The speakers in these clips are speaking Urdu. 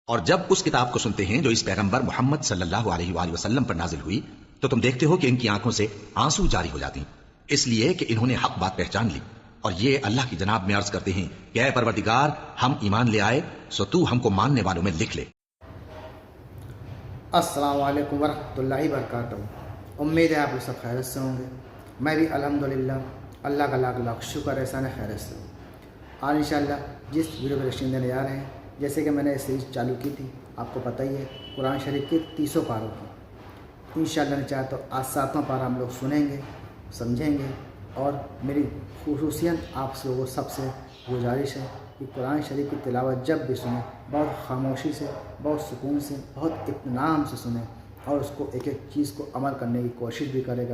اور جب اس کتاب کو سنتے ہیں جو اس پیغمبر محمد صلی اللہ علیہ وآلہ وسلم پر نازل ہوئی تو تم دیکھتے ہو کہ ان کی آنکھوں سے آنسو جاری ہو جاتی ہیں، اس لیے کہ انہوں نے حق بات پہچان لی، اور یہ اللہ کی جناب میں عرض کرتے ہیں کہ اے پروردگار ہم ایمان لے آئے سو تو ہم کو ماننے والوں میں لکھ لے۔ السلام علیکم ورحمۃ اللہ وبرکاتہ۔ امید ہے آپ لوگ سب خیریت سے ہوں گے۔ میں بھی الحمدللہ اللہ کا لاکھ لاکھ شکر احسان خیریت سے ہوں۔ آج انشاءاللہ جس ویڈیو پر رشین دینے جا رہے ہیں، جیسے کہ میں نے سیریز چالو کی تھی، آپ کو پتہ ہی ہے قرآن شریف کے 30 پاروں کی۔ انشاءاللہ نے چاہا تو آج 7واں پارہ ہم لوگ سنیں گے، سمجھیں گے، اور میری خصوصیاً آپ سے وہ سب سے گزارش ہے کہ قرآن شریف کی تلاوت جب بھی سنیں بہت خاموشی سے، بہت سکون سے، بہت اطمینان سے سنیں، اور اس کو ایک ایک چیز کو عمل کرنے کی کوشش بھی کریں،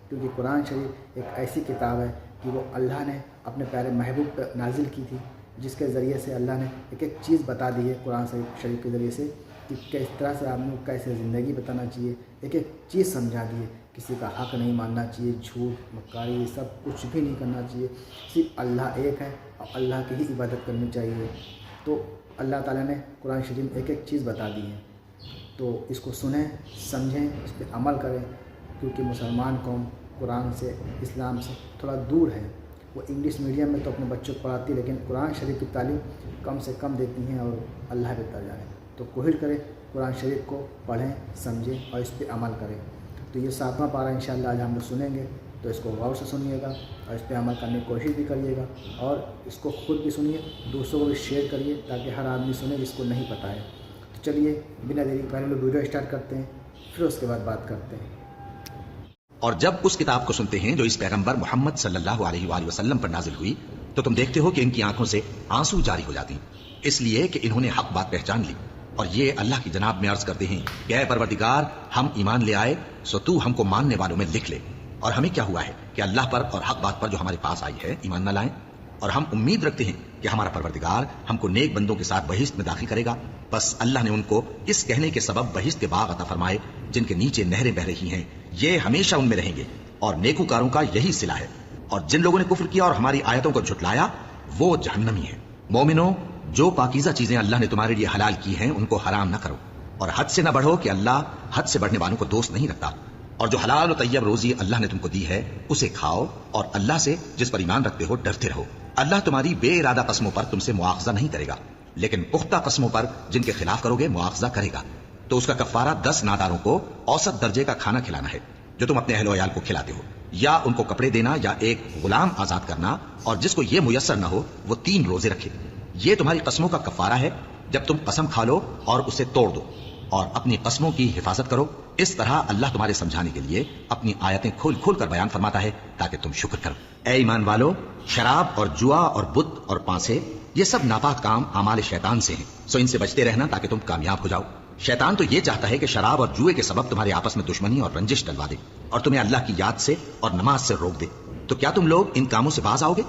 کیونکہ قرآن شریف ایک ایسی کتاب ہے کہ وہ اللہ نے اپنے پیارے محبوب پہ نازل کی تھی، جس کے ذریعے سے اللہ نے ایک ایک چیز بتا دی ہے قرآن شریف کے ذریعے سے کہ کس طرح سے آپ نے کیسے زندگی بتانا چاہیے، ایک ایک چیز سمجھا دی ہے۔ کسی کا حق نہیں ماننا چاہیے، جھوٹ مکاری یہ سب کچھ بھی نہیں کرنا چاہیے، صرف اللہ ایک ہے اور اللہ کی ہی عبادت کرنی چاہیے۔ تو اللہ تعالیٰ نے قرآن شریف میں ایک ایک چیز بتا دی ہے، تو اس کو سنیں، سمجھیں، اس پہ عمل کریں، کیونکہ مسلمان قوم قرآن سے، اسلام سے تھوڑا دور ہے۔ وہ انگلش میڈیم میں تو اپنے بچوں کو پڑھاتی ہے، لیکن قرآن شریف کی تعلیم کم سے کم دیتی ہیں، اور اللہ بہتر جانے۔ تو کوشش کریں قرآن شریف کو پڑھیں، سمجھیں اور اس پہ عمل کریں۔ تو یہ 7واں پارہ انشاءاللہ آج ہم لوگ سنیں گے، تو اس کو غور سے سنیے گا اور اس پہ عمل کرنے کی کوشش بھی کریے گا، اور اس کو خود بھی سنیے، دوسروں کو بھی شیئر کریے تاکہ ہر آدمی سنے جس کو نہیں پتہ ہے۔ تو چلیے بنا دیری پہلے لوگ ویڈیو اسٹارٹ کرتے ہیں، پھر اس کے بعد بات کرتے ہیں۔ اور جب اس کتاب کو سنتے ہیں جو اس پیغمبر محمد صلی اللہ علیہ وآلہ وسلم پر نازل ہوئی تو تم دیکھتے ہو کہ ان کی آنکھوں سے آنسو جاری ہو جاتی ہیں، اس لیے کہ انہوں نے حق بات پہچان لی، اور یہ اللہ کی جناب میں عرض کرتے ہیں کہ اے پروردگار ہم ایمان لے آئے سو تو ہم کو ماننے والوں میں لکھ لے۔ اور ہمیں کیا ہوا ہے کہ اللہ پر اور حق بات پر جو ہمارے پاس آئی ہے ایمان نہ لائیں، اور ہم امید رکھتے ہیں کہ ہمارا پروردگار ہم کو نیک بندوں کے ساتھ بہشت میں داخل کرے گا۔ بس اللہ نے ان کو اس کہنے کے سبب بہشت کے باغ عطا فرمائے جن کے نیچے نہریں بہ رہی ہیں، یہ ہمیشہ ان میں رہیں گے، اور نیکوکاروں کا یہی صلہ ہے۔ اور جن لوگوں نے کفر کیا اور ہماری آیتوں کو جھٹلایا وہ جہنمی ہیں۔ مومنوں، جو پاکیزہ چیزیں اللہ نے تمہارے لیے حلال کی ہیں ان کو حرام نہ کرو، اور حد سے نہ بڑھو کہ اللہ حد سے بڑھنے والوں کو دوست نہیں رکھتا، اور جو حلال و طیب روزی اللہ نے تم کو دی ہے اسے کھاؤ، اور اللہ سے جس پر ایمان رکھتے ہو ڈرتے رہو۔ اللہ تمہاری بے ارادہ قسموں پر تم سے مواخذہ نہیں کرے گا، لیکن پختہ قسموں پر جن کے خلاف کرو گے مواخذہ کرے گا۔ تو اس کا کفارہ 10 ناداروں کو اوسط درجے کا کھانا کھلانا ہے جو تم اپنے اہل و عیال کو کھلاتے ہو، یا ان کو کپڑے دینا، یا ایک غلام آزاد کرنا، اور جس کو یہ میسر نہ ہو وہ 3 روزے رکھے۔ یہ تمہاری قسموں کا کفارہ ہے جب تم قسم کھا لو اور اسے توڑ دو، اور اپنی قسموں کی حفاظت کرو۔ اس طرح اللہ تمہارے سمجھانے کے لیے اپنی آیتیں کھول کھول کر بیان فرماتا ہے تاکہ تم شکر کرو۔ اے ایمان والو، شراب اور جوا اور بت اور پانسے یہ سب ناپاک کام اعمال شیطان سے ہیں، سو ان سے بچتے رہنا تاکہ تم کامیاب ہو جاؤ۔ شیطان تو یہ چاہتا ہے کہ شراب اور جوئے کے سبب تمہارے آپس میں دشمنی اور رنجش ڈلوا دے، اور تمہیں اللہ کی یاد سے اور نماز سے روک دے۔ تو کیا تم لوگ ان کاموں سے باز آؤ گے؟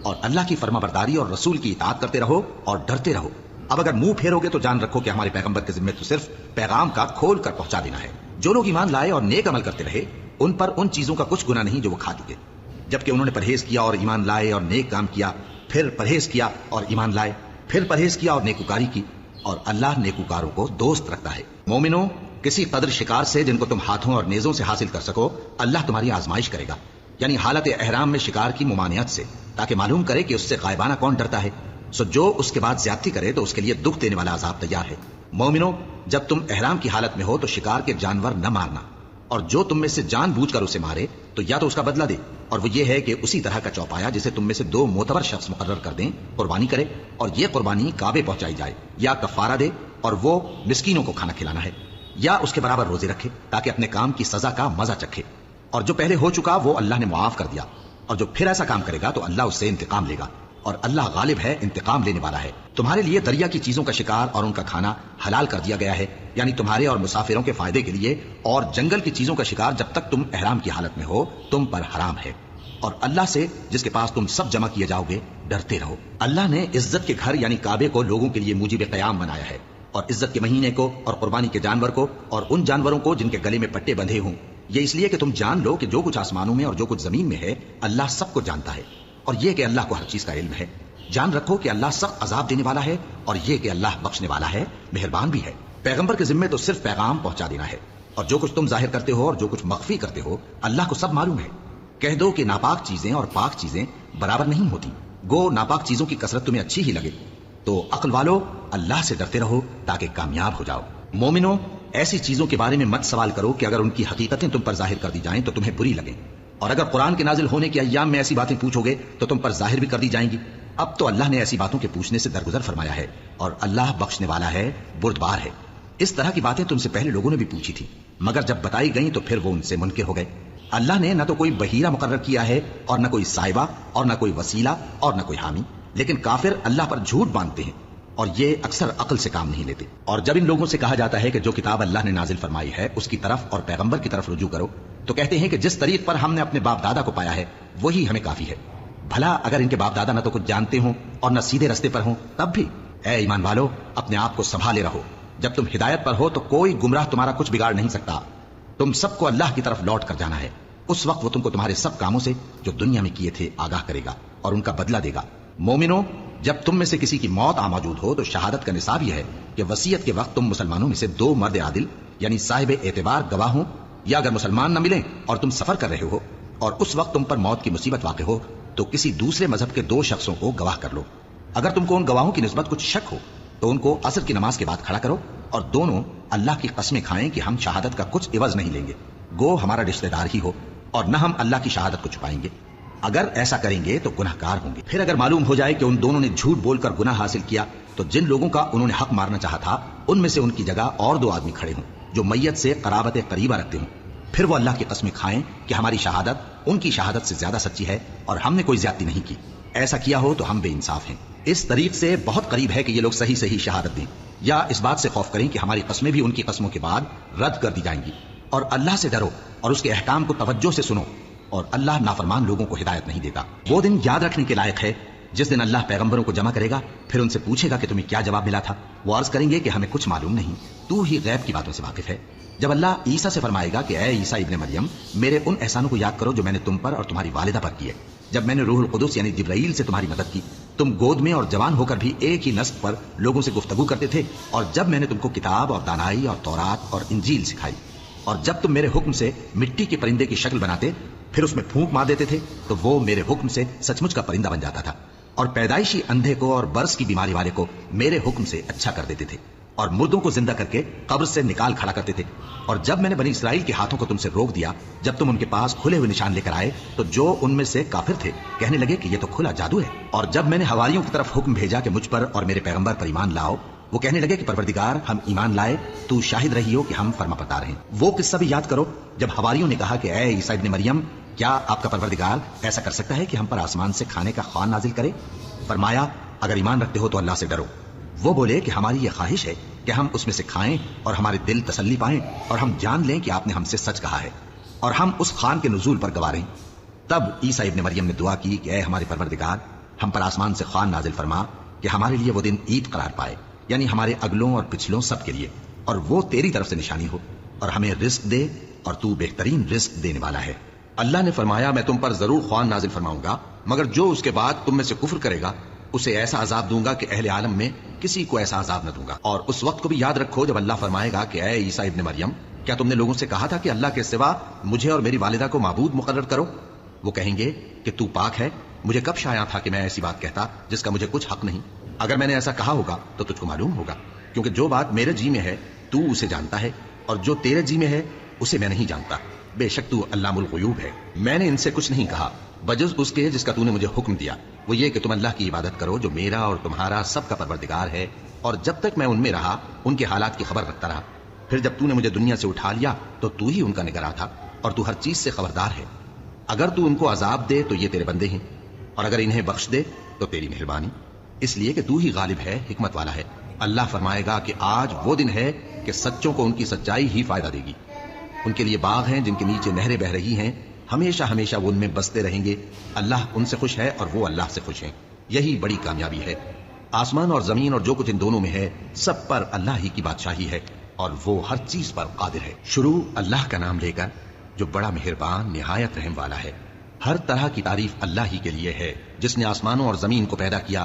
اور اللہ کی فرما برداری اور رسول کی اطاعت کرتے رہو اور ڈرتے رہو۔ اب اگر منہ پھیرو گے تو جان رکھو کہ ہمارے پیغمبر کے ذمہ تو صرف پیغام کا کھول کر پہنچا دینا ہے۔ جو لوگ ایمان لائے اور نیک عمل کرتے رہے ان پر ان چیزوں کا کچھ گناہ نہیں جو وہ کھا چکے، جبکہ انہوں نے پرہیز کیا اور ایمان لائے اور نیک کام کیا، پھر پرہیز کیا اور ایمان لائے، پھر پرہیز کیا اور نیکوکاری کی، اور اللہ نیکوکاروں کو دوست رکھتا ہے۔ مومنوں، کسی قدر شکار سے جن کو تم ہاتھوں اور نیزوں سے حاصل کر سکو اللہ تمہاری آزمائش کرے گا، یعنی حالت احرام میں شکار کی ممانعت سے، تاکہ معلوم کرے کہ اس سے غائبانہ کون ڈرتا ہے۔ سو جو اس کے بعد زیادتی کرے تو اس کے لیے دکھ دینے والا عذاب تیار ہے۔ مومنوں، جب تم احرام کی حالت میں ہو تو شکار کے جانور نہ مارنا، اور جو تم میں سے جان بوجھ کر اسے مارے تو یا تو اس کا بدلہ دے، اور وہ یہ ہے کہ اسی طرح کا چوپایا جسے تم میں سے 2 معتبر شخص مقرر کر دیں قربانی کرے، اور یہ قربانی کعبے پہنچائی جائے، یا کفارہ دے اور وہ مسکینوں کو کھانا کھلانا ہے، یا اس کے برابر روزے رکھے تاکہ اپنے کام کی سزا کا مزہ چکھے۔ اور جو پہلے ہو چکا وہ اللہ نے معاف کر دیا، اور جو پھر ایسا کام کرے گا تو اللہ اس سے انتقام لے گا، اور اللہ غالب ہے، انتقام لینے والا ہے۔ تمہارے لیے دریا کی چیزوں کا شکار اور ان کا کھانا حلال کر دیا گیا ہے، یعنی تمہارے اور مسافروں کے فائدے کے لیے، اور جنگل کی چیزوں کا شکار جب تک تم احرام کی حالت میں ہو تم پر حرام ہے۔ اور اللہ سے جس کے پاس تم سب جمع کیے جاؤ گے ڈرتے رہو۔ اللہ نے عزت کے گھر یعنی کعبے کو لوگوں کے لیے موجب قیام بنایا ہے، اور عزت کے مہینے کو اور قربانی کے جانور کو اور ان جانوروں کو جن کے گلے میں پٹے بندھے ہوں، یہ اس لیے کہ تم جان لو کہ جو کچھ آسمانوں میں اور جو کچھ زمین میں ہے اللہ سب کو جانتا ہے، اور یہ کہ اللہ کو ہر چیز کا علم ہے۔ جان رکھو کہ اللہ سخت عذاب دینے والا ہے، اور یہ کہ اللہ بخشنے والا ہے، مہربان بھی ہے۔ پیغمبر کے ذمے تو صرف پیغام پہنچا دینا ہے، اور جو کچھ تم ظاہر کرتے ہو اور جو کچھ مخفی کرتے ہو اللہ کو سب معلوم ہے۔ کہہ دو کہ ناپاک چیزیں اور پاک چیزیں برابر نہیں ہوتی، گو ناپاک چیزوں کی کثرت تمہیں اچھی ہی لگے، تو عقل والو اللہ سے ڈرتے رہو تاکہ کامیاب ہو جاؤ۔ مومنو، ایسی چیزوں کے بارے میں مت سوال کرو کہ اگر ان کی حقیقتیں تم پر ظاہر کر دی جائیں تو تمہیں بری لگیں، اور اگر قرآن کے نازل ہونے کے ایام میں ایسی باتیں پوچھو گے تو تم پر ظاہر بھی کر دی جائیں گی۔ اب تو اللہ نے ایسی باتوں کے پوچھنے سے درگزر فرمایا ہے، اور اللہ بخشنے والا ہے، بردبار ہے۔ اس طرح کی باتیں تم سے پہلے لوگوں نے بھی پوچھی تھی، مگر جب بتائی گئیں تو پھر وہ ان سے منکر ہو گئے۔ اللہ نے نہ تو کوئی بحیرہ مقرر کیا ہے، اور نہ کوئی صاحبہ، اور نہ کوئی وسیلہ، اور نہ کوئی حامی، لیکن کافر اللہ پر جھوٹ باندھتے ہیں، اور یہ اکثر عقل سے کام نہیں لیتے۔ اور جب ان لوگوں سے کہا جاتا ہے کہ جو کتاب اللہ نے نازل فرمائی ہے اس کی طرف اور پیغمبر کی طرف رجوع کرو، تو کہتے ہیں کہ جس طریق پر ہم نے اپنے باپ دادا کو پایا ہے وہی ہمیں کافی ہے۔ بھلا اگر ان کے باپ دادا نہ تو کچھ جانتے ہوں اور نہ سیدھے رستے پر ہوں تب بھی؟ اے ایمان والو، اپنے آپ کو سنبھالے رہو، جب تم ہدایت پر ہو تو کوئی گمراہ تمہارا کچھ بگاڑ نہیں سکتا۔ تم سب کو اللہ کی طرف لوٹ کر جانا ہے، اس وقت وہ تم کو تمہارے سب کاموں سے جو دنیا میں کیے تھے آگاہ کرے گا اور ان کا بدلہ دے گا۔ مومنو، جب تم میں سے کسی کی موت موجود ہو تو شہادت کا نصاب یہ ہے کہ وصیت کے وقت تم مسلمانوں میں سے 2 مرد عادل یعنی صاحب اعتبار گواہ ہوں، یا اگر مسلمان نہ ملیں اور تم سفر کر رہے ہو اور اس وقت تم پر موت کی مصیبت واقع ہو تو کسی دوسرے مذہب کے 2 شخصوں کو گواہ کر لو۔ اگر تم کو ان گواہوں کی نسبت کچھ شک ہو تو ان کو عصر کی نماز کے بعد کھڑا کرو اور دونوں اللہ کی قسمیں کھائیں کہ ہم شہادت کا کچھ عوض نہیں لیں گے، گو ہمارا رشتہ دار ہی ہو، اور نہ ہم اللہ کی شہادت کو چھپائیں گے۔ اگر ایسا کریں گے تو گناہ گار ہوں گے۔ پھر اگر معلوم ہو جائے کہ ان دونوں نے جھوٹ بول کر گناہ حاصل کیا تو جن لوگوں کا انہوں نے حق مارنا چاہا تھا ان میں سے ان کی جگہ اور 2 آدمی کھڑے ہوں جو میت سے قرابت قریبہ رکھتے ہوں، پھر وہ اللہ کی قسمیں کھائیں کہ ہماری شہادت ان کی شہادت سے زیادہ سچی ہے اور ہم نے کوئی زیادتی نہیں کی۔ ایسا کیا ہو تو ہم بے انصاف ہیں۔ اس طریق سے بہت قریب ہے کہ یہ لوگ صحیح صحیح شہادت دیں، یا اس بات سے خوف کریں کہ ہماری قسمیں بھی ان کی قسموں کے بعد رد کر دی جائیں گی۔ اور اللہ سے ڈرو اور اس کے احکام کو توجہ سے سنو، اور اللہ نافرمان لوگوں کو ہدایت نہیں دیتا۔ وہ دن یاد رکھنے کے لائق ہے جس دن اللہ پیغمبروں کو جمع کرے گا، پھر ان سے پوچھے گا کہ تمہیں کیا جواب ملا تھا۔ وہ عرض کریں گے کہ ہمیں کچھ معلوم نہیں، تو ہی غیب کی باتوں سے واقف ہے۔ جب اللہ عیسیٰ سے فرمائے گا کہ اے عیسیٰ ابن مریم، میرے ان احسانوں کو یاد کرو جو میں نے تم پر اور تمہاری والدہ پر کیے، جب میں نے روح القدس یعنی جبرائیل سے تمہاری مدد کی، تم گود میں اور جوان ہو کر بھی ایک ہی نسق پر لوگوں سے گفتگو کرتے تھے، اور جب میں نے تم کو کتاب اور دانائی اور تورات اور انجیل سکھائی، اور جب تم میرے حکم سے مٹی کے پرندے کی شکل بناتے پھر اس میں پھونک مار دیتے تھے تو وہ میرے حکم سے سچ مچ کا پرندہ بن جاتا تھا، اور پیدائشی اندھے کو اور برس کی بیماری والے کو میرے حکم سے اچھا کر دیتے تھے، اور مردوں کو زندہ کر کے قبر سے نکال کھڑا کرتے تھے۔ اور جب میں نے بنی اسرائیل کے ہاتھوں کو تم سے روک دیا، جب تم ان کے پاس کھلے ہوئے نشان لے کر آئے تو جو ان میں سے کافر تھے کہنے لگے کہ یہ تو کھلا جادو ہے۔ اور جب میں نے حواریوں کی طرف حکم بھیجا کہ مجھ پر اور میرے پیغمبر پر ایمان لاؤ، وہ کہنے لگے کہ پروردگار ہم ایمان لائے، تو شاہد رہی ہو کہ ہم فرما بردار ہیں۔ وہ قصہ بھی یاد کرو جب حواریوں نے کہا کہ اے عیسیٰ ابن مریم، کیا آپ کا پروردگار ایسا کر سکتا ہے کہ ہم پر آسمان سے کھانے کا خوان نازل کرے؟ فرمایا اگر ایمان رکھتے ہو تو اللہ سے ڈرو۔ وہ بولے کہ ہماری یہ خواہش ہے کہ ہم اس میں سے کھائیں اور ہمارے دل تسلی پائیں اور ہم جان لیں کہ آپ نے ہم سے سچ کہا ہے اور ہم اس خوان کے نزول پر گواہ رہیں۔ تب عیسیٰ ابن مریم نے دعا کی کہ اے ہمارے پروردگار، ہم پر آسمان سے خوان نازل فرما کہ ہمارے لیے وہ دن عید قرار پائے، یعنی ہمارے اگلوں اور پچھلوں سب کے لیے، اور وہ تیری طرف سے نشانی ہو، اور ہمیں رزق دے اور تو بہترین رزق دینے والا ہے۔ اللہ نے فرمایا میں تم پر ضرور خوان نازل فرماؤں گا، مگر جو اس کے بعد تم میں سے کفر کرے گا اسے ایسا عذاب دوں گا کہ اہل عالم میں کسی کو ایسا عذاب نہ دوں گا۔ اور اس وقت کو بھی یاد رکھو جب اللہ فرمائے گا کہ اے عیسیٰ ابن مریم، کیا تم نے لوگوں سے کہا تھا کہ اللہ کے سوا مجھے اور میری والدہ کو معبود مقرر کرو؟ وہ کہیں گے کہ تو پاک ہے، مجھے کب شایع تھا کہ میں ایسی بات کہتا جس کا مجھے کچھ حق نہیں۔ اگر میں نے ایسا کہا ہوگا تو تجھ کو معلوم ہوگا، کیونکہ جو بات میرے جی میں ہے تو اسے جانتا ہے، اور جو تیرے جی میں ہے اسے میں نہیں جانتا، بے شک تو علام الغیوب ہے۔ میں نے ان سے کچھ نہیں کہا بجز اس کے جس کا تو نے مجھے حکم دیا، وہ یہ کہ تم اللہ کی عبادت کرو جو میرا اور تمہارا سب کا پروردگار ہے، اور جب تک میں ان میں رہا ان کے حالات کی خبر رکھتا رہا۔ پھر جب تو نے مجھے دنیا سے اٹھا لیا تو تو ہی ان کا نگراں تھا، اور تو ہر چیز سے خبردار ہے۔ اگر تو ان کو عذاب دے تو یہ تیرے بندے ہیں، اور اگر انہیں بخش دے تو تیری مہربانی، اس لیے کہ تو ہی غالب ہے، حکمت والا ہے۔ اللہ فرمائے گا کہ آج وہ دن ہے کہ سچوں کو ان کی سچائی ہی فائدہ دے گی۔ ان کے لیے باغ ہیں جن کے نیچے نہریں بہ رہی ہیں، ہمیشہ ہمیشہ وہ ان میں بستے رہیں گے۔ اللہ ان سے خوش ہے اور وہ اللہ سے خوش ہیں، یہی بڑی کامیابی ہے۔ آسمان اور زمین اور جو کچھ ان دونوں میں ہے سب پر اللہ ہی کی بادشاہی ہے، اور وہ ہر چیز پر قادر ہے۔ شروع اللہ کا نام لے کر جو بڑا مہربان نہایت رحم والا ہے۔ ہر طرح کی تعریف اللہ ہی کے لیے ہے، جس نے آسمانوں اور زمین کو پیدا کیا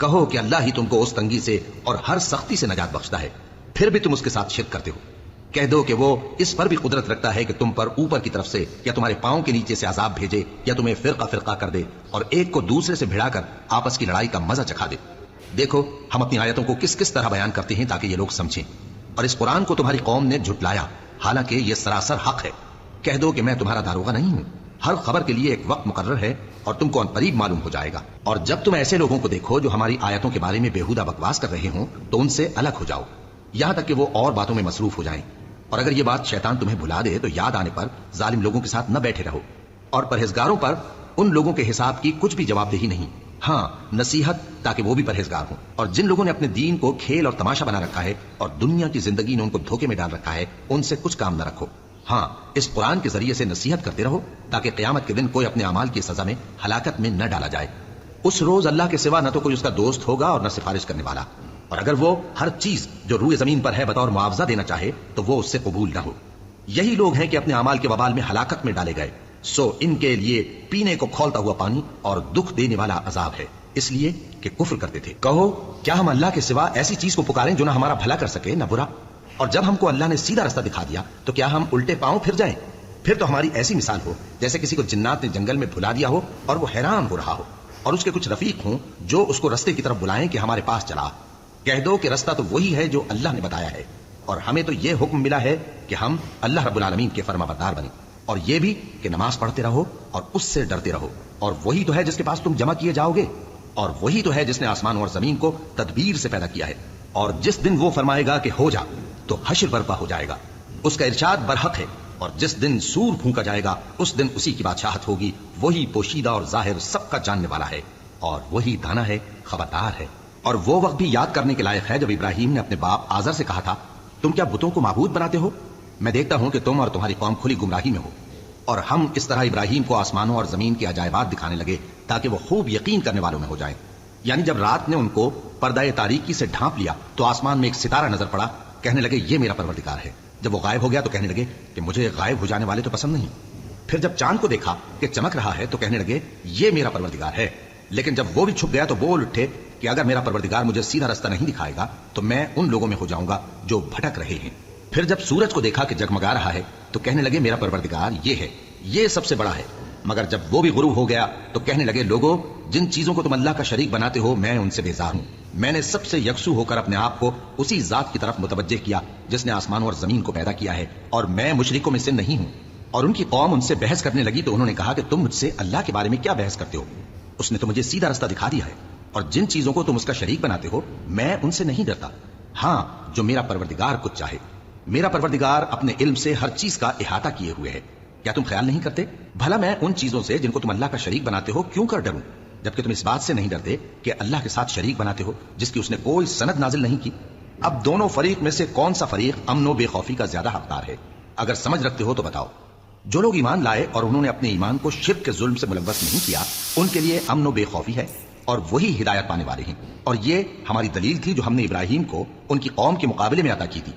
کہو کہ اللہ ہی تم کو اس تنگی سے اور ہر سختی سے نجات بخشتا ہے، پھر بھی تم اس کے ساتھ شرک کرتے ہو۔ کہہ دو کہ وہ اس پر بھی قدرت رکھتا ہے کہ تم پر اوپر کی طرف سے یا تمہارے پاؤں کے نیچے سے عذاب بھیجے یا تمہیں فرقہ فرقہ کر دے اور ایک کو دوسرے سے بھڑا کر آپس کی لڑائی کا مزہ چکھا دے۔ دیکھو ہم اپنی آیتوں کو کس کس طرح بیان کرتے ہیں تاکہ یہ لوگ سمجھیں، اور اس قرآن کو تمہاری قوم نے جھٹلایا حالانکہ یہ سراسر حق ہے۔ کہہ دو کہ میں تمہارا داروغہ نہیں ہوں، ہر خبر کے لیے ایک وقت مقرر ہے اور تم کو عنقریب معلوم ہو جائے گا۔ اور جب تم ایسے لوگوں کو دیکھو جو ہماری آیتوں کے بارے میں بےہودہ بکواس کر رہے ہوں تو ان سے الگ ہو جاؤ، یہاں تک کہ وہ اور باتوں میں مصروف ہو جائیں، اور اگر یہ بات شیطان تمہیں بھلا دے تو یاد آنے پر ظالم لوگوں کے ساتھ نہ بیٹھے رہو، اور پرہیزگاروں پر ان لوگوں کے حساب کی کچھ بھی جواب دہی نہیں، ہاں نصیحت تاکہ وہ بھی پرہیزگار ہوں۔ اور جن لوگوں نے اپنے دین کو کھیل اور تماشا بنا رکھا ہے اور دنیا کی زندگی نے ان کو دھوکے میں ڈال رکھا ہے، ان سے کچھ کام نہ رکھو، ہاں اس قرآن کے ذریعے سے نصیحت کرتے رہو تاکہ قیامت کے دن کوئی اپنے اعمال کی سزا میں ہلاکت میں نہ ڈالا جائے۔ اس روز اللہ کے سوا نہ تو کوئی اس کا دوست ہوگا اور نہ سفارش کرنے والا، اور اگر وہ ہر چیز جو روئے زمین پر ہے بطور معاوضہ دینا چاہے تو وہ اس سے قبول نہ ہو۔ یہی لوگ ہیں کہ اپنے اعمال کے وبال میں ہلاکت میں ڈالے گئے، سو ان کے لیے پینے کو کھولتا ہوا پانی اور دکھ دینے والا عذاب ہے، اس لیے کہ کفر کرتے تھے۔ کہو کیا ہم اللہ کے سوا ایسی چیز کو پکاریں جو نہ ہمارا بھلا کر سکے نہ برا؟ اور جب ہم کو اللہ نے سیدھا رستہ دکھا دیا تو کیا ہم الٹے پاؤں پھر جائیں؟ پھر تو ہماری ایسی مثال ہو جیسے کسی کو جنات نے جنگل میں بھلا دیا ہو اور وہ حیران ہو رہا ہو، اور اس کے کچھ رفیق ہوں جو اس کو رستے کی طرف بلائیں کہ ہمارے پاس چلا۔ کہہ دو کہ رستہ تو وہی ہے جو اللہ نے بتایا ہے، اور ہمیں تو یہ حکم ملا ہے کہ ہم اللہ رب العالمین کے فرما بردار بنیں، اور یہ بھی کہ نماز پڑھتے رہو اور اس سے ڈرتے رہو، اور وہی تو ہے جس کے پاس تم جمع کیے جاؤ گے، اور وہی تو ہے جس نے آسمان اور زمین کو تدبیر سے پیدا کیا ہے، اور جس دن وہ فرمائے گا کہ ہو جا تو حشر برپا ہو جائے گا، اس کا ارشاد برحق ہے، اور جس دن سور پھونکا جائے گا اس دن اسی کی بادشاہت ہوگی، وہی پوشیدہ اور ظاہر سب کا جاننے والا ہے، اور وہی دانا ہے، خبردار ہے۔ اور وہ وقت بھی یاد کرنے کے لائق ہے جب ابراہیم نے اپنے باپ آزر سے کہا تھا، تم کیا بتوں کو معبود بناتے ہو؟ میں دیکھتا ہوں کہ تم اور تمہاری قوم کھلی گمراہی میں ہو۔ اور ہم اس طرح ابراہیم کو آسمانوں اور زمین کے عجائبات دکھانے لگے تاکہ وہ خوب یقین کرنے والوں میں ہو جائیں۔ یعنی جب رات نے ان کو پردہ تاریکی سے ڈھانپ لیا تو آسمان میں ایک ستارہ نظر پڑا، کہنے لگے یہ میرا پروردگار ہے۔ جب وہ غائب ہو گیا تو کہنے لگے کہ مجھے غائب ہو جانے والے تو پسند نہیں۔ پھر جب چاند کو دیکھا کہ چمک رہا ہے تو کہنے لگے یہ میرا پروردگار ہے۔ لیکن جب وہ بھی چھپ گیا تو بول اٹھے کہ اگر میرا پروردگار مجھے سیدھا رستہ نہیں دکھائے گا تو میں ان لوگوں میں ہو جاؤں گا جو بھٹک رہے ہیں۔ پھر جب سورج کو دیکھا کہ جگمگا رہا ہے تو کہنے لگے میرا پروردگار یہ ہے، یہ سب سے بڑا ہے۔ مگر جب وہ بھی غروب ہو گیا تو کہنے لگے لوگوں جن چیزوں کو تم اللہ کا شریک بناتے ہو میں ان سے بیزار ہوں۔ میں نے سب سے یکسو ہو کر اپنے آپ کو اسی ذات کی طرف متوجہ کیا جس نے آسمان اور زمین کو پیدا کیا ہے، اور میں مشرکوں میں سے نہیں ہوں۔ اور ان کی قوم ان سے بحث کرنے لگی تو انہوں نے کہا کہ تم مجھ سے اللہ کے بارے میں کیا بحث کرتے ہو؟ اس نے تو مجھے سیدھا رستہ دکھا دیا ہے، اور جن چیزوں کو تم اس کا شریک بناتے ہو میں ان سے نہیں ڈرتا، ہاں جو میرا پروردگار کچھ چاہے۔ میرا پروردگار اپنے علم سے ہر چیز کا احاطہ کیے ہوئے ہے۔ کیا تم خیال نہیں کرتے بھلا میں ان چیزوں سے جن کو تم اللہ کا شریک بناتے ہو کیوں کر ڈروں، جبکہ تم اس بات سے نہیں ڈرتے کہ اللہ کے ساتھ شریک بناتے ہو جس کی اس نے کوئی سند نازل نہیں کی؟ اب دونوں فریق میں سے کون سا فریق امن و بے خوفی کا زیادہ حقدار ہے؟ اگر سمجھ رکھتے ہو تو بتاؤ۔ جو لوگ ایمان لائے اور انہوں نے اپنے ایمان کو شرک کے ظلم سے ملوث نہیں کیا ان کے لیے امن و بے خوفی ہے، اور وہی ہدایت پانے والے ہیں۔ اور یہ ہماری دلیل تھی جو ہم نے ابراہیم کو ان کی قوم کے مقابلے میں عطا کی تھی۔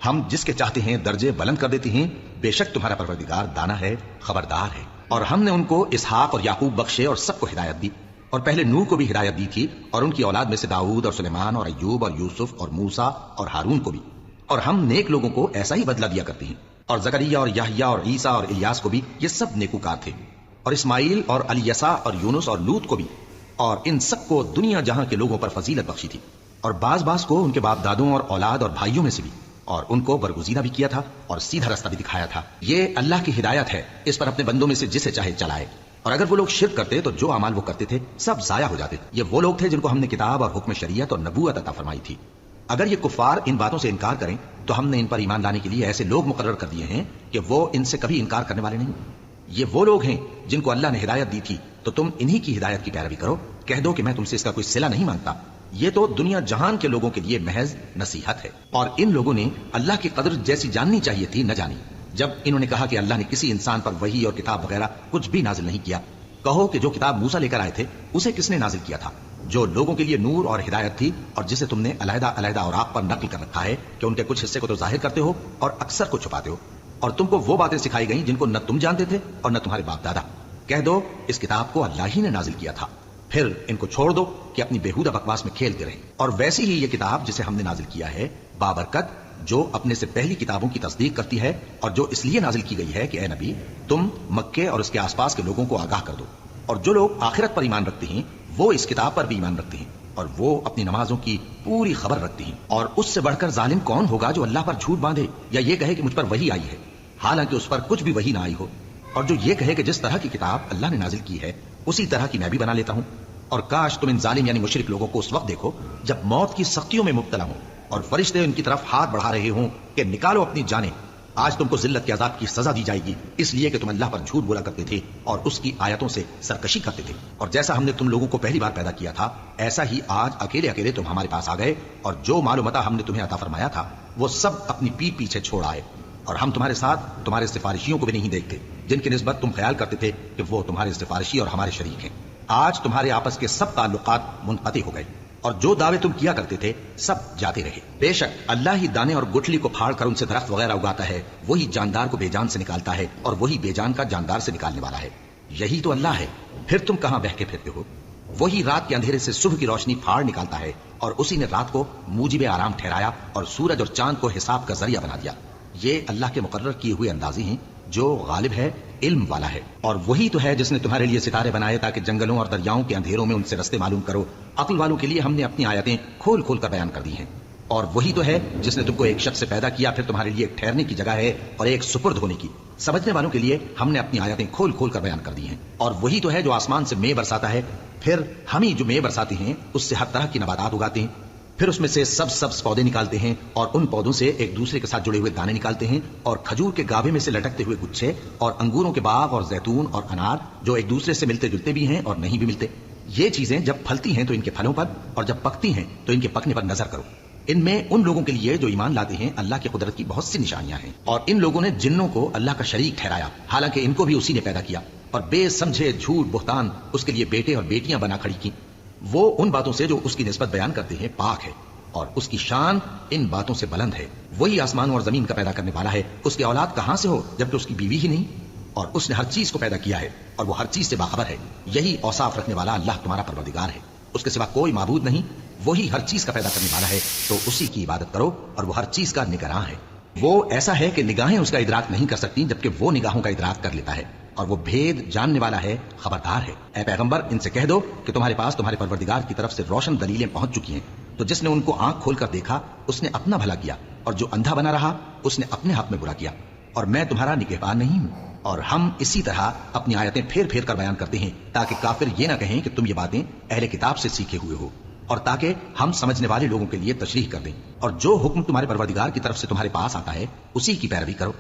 ہم جس کے چاہتے ہیں درجے بلند کر دیتے ہیں، بے شک تمہارا پروردگار دانا ہے، خبردار ہے۔ اور ہم نے ان کو اسحاق اور یعقوب بخشے اور سب کو ہدایت دی، اور پہلے نوح کو بھی ہدایت دی تھی، اور ان کی اولاد میں سے داؤد اور سلیمان اور ایوب اور یوسف اور موسیٰ اور ہارون کو بھی۔ اور ہم نیک لوگوں کو ایسا ہی بدلہ دیا کرتے ہیں، اور زکریا اور یحییٰ اور عیسیٰ اور الیاس کو بھی، یہ سب نیکوکار تھے، اور اسماعیل اور الیسع اور یونس اور لوط کو بھی، اور ان سب کو دنیا جہاں کے لوگوں پر فضیلت بخشی تھی، اور بعض کو ان کے باپ دادوں اور اولاد اور بھائیوں میں سے بھی، اور ان کو برگزیدہ بھی کیا تھا اور سیدھا رستہ بھی دکھایا تھا۔ یہ اللہ کی ہدایت ہے، اس پر اپنے بندوں میں سے جسے چاہے چلائے۔ اور اگر وہ لوگ شرک کرتے تو جو اعمال وہ کرتے تھے سب ضائع ہو جاتے۔ یہ وہ لوگ تھے جن کو ہم نے کتاب اور حکم شریعت اور نبوت عطا فرمائی تھی۔ اگر یہ کفار ان باتوں سے انکار کریں تو ہم نے ان پر ایمان لانے کے لیے ایسے لوگ مقرر کر دیے ہیں کہ وہ ان سے کبھی انکار کرنے والے نہیں۔ یہ وہ لوگ ہیں جن کو اللہ نے ہدایت دی تھی تو تم انہی کی ہدایت کی پیروی کرو۔ کہہ دو کہ میں تم سے اس کا کوئی صلہ نہیں مانگتا، یہ تو دنیا جہان کے لوگوں کے لیے محض نصیحت ہے۔ اور ان لوگوں نے اللہ کی قدر جیسی جاننی چاہیے تھی نہ جانی، جب انہوں نے کہا کہ اللہ نے کسی انسان پر وحی اور کتاب وغیرہ کچھ بھی نازل نہیں کیا۔ کہو کہ جو کتاب موسیٰ لے کر آئے تھے اسے کس نے نازل کیا تھا؟ جو لوگوں کے لیے نور اور ہدایت تھی، اور جسے تم نے علیحدہ علیحدہ اوراق پر نقل کر رکھا ہے کہ ان کے کچھ حصے کو تو ظاہر کرتے ہو اور اکثر کو چھپاتے ہو۔ اور تم کو وہ باتیں سکھائی گئیں جن کو نہ تم جانتے تھے اور نہ تمہارے باپ دادا۔ کہہ دو اس کتاب کو اللہ ہی نے نازل کیا تھا، پھر ان کو چھوڑ دو کہ اپنی بیہودہ بکواس میں کھیلتے رہیں۔ اور ویسی ہی یہ کتاب جسے ہم نے نازل کیا ہے بابرکت، جو اپنے سے پہلی کتابوں کی تصدیق کرتی ہے اور جو اس لیے نازل کی گئی ہے کہ اے نبی تم مکے اور اس کے آس پاس کے لوگوں کو آگاہ کر دو، اور جو لوگ آخرت پر ایمان رکھتے ہیں وہ اس کتاب پر بھی ایمان رکھتے ہیں، اور وہ اپنی نمازوں کی پوری خبر رکھتی ہیں۔ اور اس سے بڑھ کر ظالم کون ہوگا جو اللہ پر جھوٹ باندھے یا یہ کہے کہ مجھ پر وحی آئی ہے حالانکہ اس پر کچھ بھی وحی نہ آئی ہو، اور جو یہ کہے کہ جس طرح کی کتاب اللہ نے نازل کی ہے اسی طرح کی میں بھی بنا لیتا ہوں۔ اور کاش تم ان ظالم یعنی مشرک لوگوں کو اس وقت دیکھو جب موت کی سختیوں میں مبتلا ہوں اور فرشتے ان کی طرف ہاتھ بڑھا رہے ہوں کہ نکالو اپنی جانیں، آج تم کو ذلت کے عذاب کی سزا دی جائے گی اس لیے کہ تم اللہ پر جھوٹ بولا کرتے تھے اور اس کی آیتوں سے سرکشی کرتے تھے۔ اور جیسا ہم نے تم لوگوں کو پہلی بار پیدا کیا تھا ایسا ہی آج اکیلے اکیلے تم ہمارے پاس آ گئے، اور جو مال و متاع ہم نے تمہیں عطا فرمایا تھا وہ سب اپنی پیٹھ پیچھے چھوڑ آئے، اور ہم تمہارے ساتھ تمہارے سفارشیوں کو بھی نہیں دیکھتے جن کی نسبت تم خیال کرتے تھے کہ وہ تمہارے سفارشی اور ہمارے شریک ہیں۔ آج تمہارے آپس کے سب تعلقات منقطع ہو گئے اور جو دعوے تم کیا کرتے تھے سب جاتے رہے۔ بے شک اللہ ہی دانے اور گٹھلی کو پھاڑ کر ان سے درخت وغیرہ اگاتا ہے، وہی جاندار کو بے جان سے نکالتا ہے اور وہی بے جان کا جاندار سے نکالنے والا ہے، یہی تو اللہ ہے۔ پھر تم کہاں بہکے پھرتے ہو؟ وہی رات کے اندھیرے سے صبح کی روشنی پھاڑ نکالتا ہے، اور اسی نے رات کو موجب آرام ٹھہرایا اور سورج اور چاند کو حساب کا ذریعہ بنا دیا۔ یہ اللہ کے مقرر کیے ہوئے اندازے ہیں جو غالب ہے، علم والا ہے۔ اور وہی تو ہے جس نے تمہارے لیے ستارے بنائے تاکہ جنگلوں اور دریاؤں کے اندھیروں میں ان سے رستے معلوم کرو۔ عقل والوں کے لیے ہم نے اپنی آیتیں کھول کھول کر بیان کر دی ہیں۔ اور وہی تو ہے جس نے تم کو ایک شخص سے پیدا کیا، پھر تمہارے لیے ایک ٹھہرنے کی جگہ ہے اور ایک سپرد ہونے کی۔ سمجھنے والوں کے لیے ہم نے اپنی آیتیں کھول کھول کر بیان کر دی ہیں۔ اور وہی تو ہے جو آسمان سے مے برساتا ہے، پھر ہم ہی جو مے برساتے ہیں اس سے ہر طرح کی نباتات اگاتے ہیں، پھر اس میں سے سبز پودے نکالتے ہیں اور ان پودوں سے ایک دوسرے کے ساتھ جڑے ہوئے دانے نکالتے ہیں، اور کھجور کے گاھے میں سے لٹکتے ہوئے گچھے، اور انگوروں کے باغ اور زیتون اور انار جو ایک دوسرے سے ملتے جلتے بھی ہیں اور نہیں بھی ملتے۔ یہ چیزیں جب پھلتی ہیں تو ان کے پھلوں پر، اور جب پکتی ہیں تو ان کے پکنے پر نظر کرو۔ ان میں ان لوگوں کے لیے جو ایمان لاتے ہیں اللہ کی قدرت کی بہت سی نشانیاں ہیں۔ اور ان لوگوں نے جنوں کو اللہ کا شریک ٹھہرایا حالانکہ ان کو بھی اسی نے پیدا کیا، اور بے سمجھے جھوٹ بہتان اس کے لیے بیٹے اور بیٹیاں بنا کھڑی کی۔ وہ ان باتوں سے جو اس کی نسبت بیان کرتے ہیں پاک ہے، اور اس کی شان ان باتوں سے بلند ہے۔ وہی آسمانوں اور زمین کا پیدا کرنے والا ہے، اس کی اولاد کہاں سے ہو جبکہ اس کی بیوی ہی نہیں؟ اور اس نے ہر چیز کو پیدا کیا ہے اور وہ ہر چیز سے باخبر ہے۔ یہی اوصاف رکھنے والا اللہ تمہارا پروردگار ہے، اس کے سوا کوئی معبود نہیں۔ وہی ہر چیز کا پیدا کرنے والا ہے تو اسی کی عبادت کرو، اور وہ ہر چیز کا نگراں ہے۔ وہ ایسا ہے کہ نگاہیں اس کا ادراک نہیں کر سکتی جبکہ وہ نگاہوں کا ادراک کر لیتا ہے، اور وہ بھید جاننے والا ہے، خبردار ہے۔ اے پیغمبر ان سے کہہ دو کہ تمہارے پاس تمہارے پروردگار کی طرف سے روشن دلیلیں پہنچ چکی ہیں، تو جس نے ان کو آنکھ کھول کر دیکھا اس نے اپنا بھلا کیا، اور جو اندھا بنا رہا اس نے اپنے حق میں برا کیا، اور میں تمہارا نگہبان نہیں ہوں۔ اور ہم اسی طرح اپنی آیتیں پھیر پھیر کر بیان کرتے ہیں تاکہ کافر یہ نہ کہیں کہ تم یہ باتیں اہل کتاب سے سیکھے ہوئے ہو، اور تاکہ ہم سمجھنے والے لوگوں کے لیے تشریح کر دیں۔ اور جو حکم تمہارے پروردگار کی طرف سے تمہارے پاس آتا ہے اسی کی پیروی کرو،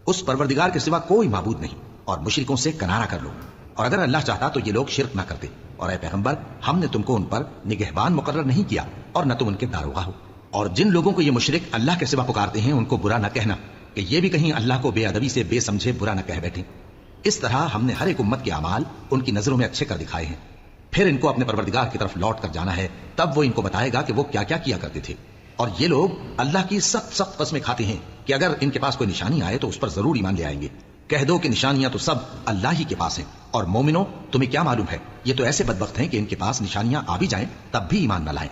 اس پروردگار کے سوا کوئی معبود نہیں، اور مشرکوں سے کنارہ کر لو۔ اور اگر اللہ چاہتا تو یہ لوگ شرک نہ کرتے، اور اے پیغمبر ہم نے تم کو ان پر نگہبان مقرر نہیں کیا اور نہ تم ان کے داروغہ ہو۔ اور جن لوگوں کو یہ مشرک اللہ کے سوا پکارتے ہیں ان کو برا نہ کہنا کہ یہ بھی کہیں اللہ کو بے ادبی سے بے سمجھے برا نہ کہہ بیٹھیں۔ اس طرح ہم نے ہر ایک امت کے اعمال ان کی نظروں میں اچھے کر دکھائے ہیں، پھر ان کو اپنے پروردگار کی طرف لوٹ کر جانا ہے، تب وہ ان کو بتائے گا کہ وہ کیا کیا کیا کرتے تھے۔ اور یہ لوگ اللہ کی سخت سخت قسمیں کھاتے ہیں کہ اگر ان کے پاس کوئی نشانی آئے تو اس پر ضرور ایمان لے آئیں گے۔ کہہ دو کہ نشانیاں تو سب اللہ ہی کے پاس ہیں، اور مومنوں تمہیں کیا معلوم ہے یہ تو ایسے بدبخت ہیں کہ ان کے پاس نشانیاں آ بھی جائیں تب بھی ایمان نہ لائیں،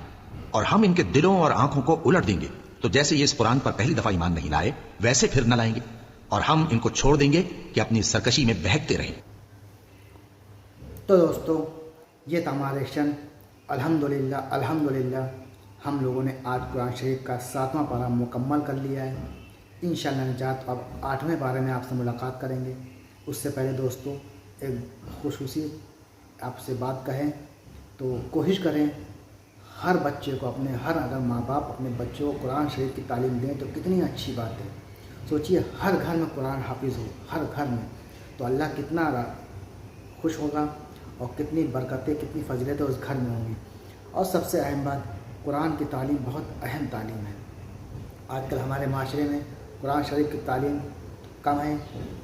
اور ہم ان کے دلوں اور آنکھوں کو الٹ دیں گے، تو جیسے یہ اس قرآن پر پہلی دفعہ ایمان نہیں لائے ویسے پھر نہ لائیں گے، اور ہم ان کو چھوڑ دیں گے کہ اپنی سرکشی میں بہکتے رہیں۔ تو دوستو یہ تمہارے شن الحمدللہ ہم لوگوں نے آج قرآن شریف کا 7واں پارہ مکمل کر لیا ہے۔ انشاءاللہ نجات اب 8ویں پارے میں آپ سے ملاقات کریں گے۔ اس سے پہلے دوستو ایک خصوصی آپ سے بات کہیں تو کوشش کریں ہر بچے کو اگر ماں باپ اپنے بچوں کو قرآن شریف کی تعلیم دیں تو کتنی اچھی بات ہے۔ سوچئے ہر گھر میں قرآن حافظ ہو، ہر گھر میں، تو اللہ کتنا خوش ہوگا اور کتنی برکتیں کتنی فضیلتیں اس گھر میں ہوں گی۔ اور سب سے اہم بات، قرآن کی تعلیم بہت اہم تعلیم ہے۔ آج کل ہمارے معاشرے میں قرآن شریف کی تعلیم کم ہے،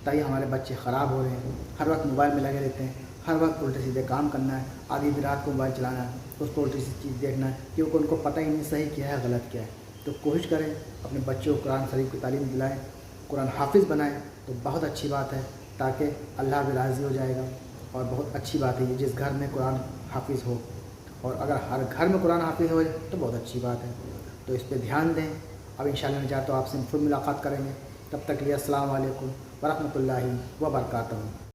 تاکہ ہمارے بچے خراب ہو رہے ہیں، ہر وقت موبائل میں لگے رہتے ہیں، ہر وقت الٹے سیدھے کام کرنا ہے، آدھی بھی رات کو موبائل چلانا ہے، اس کو الٹی سی چیز دیکھنا ہے، کیونکہ ان کو پتہ ہی نہیں صحیح کیا ہے غلط کیا ہے۔ تو کوشش کریں اپنے بچوں کو قرآن شریف کی تعلیم دلائیں، قرآن حافظ بنائیں تو بہت اچھی بات ہے، تاکہ اللہ بھی راضی ہو جائے گا اور بہت اچھی بات ہے یہ جس گھر میں قرآن حافظ ہو، اور اگر ہر گھر میں قرآن حافظ ہو جائے تو بہت اچھی بات ہے، تو اس پہ دھیان دیں۔ اب انشاءاللہ میں چاہتا ہوں آپ سے پھر ملاقات کریں گے، تب تک لیے السلام علیکم ورحمۃ اللہ وبرکاتہ۔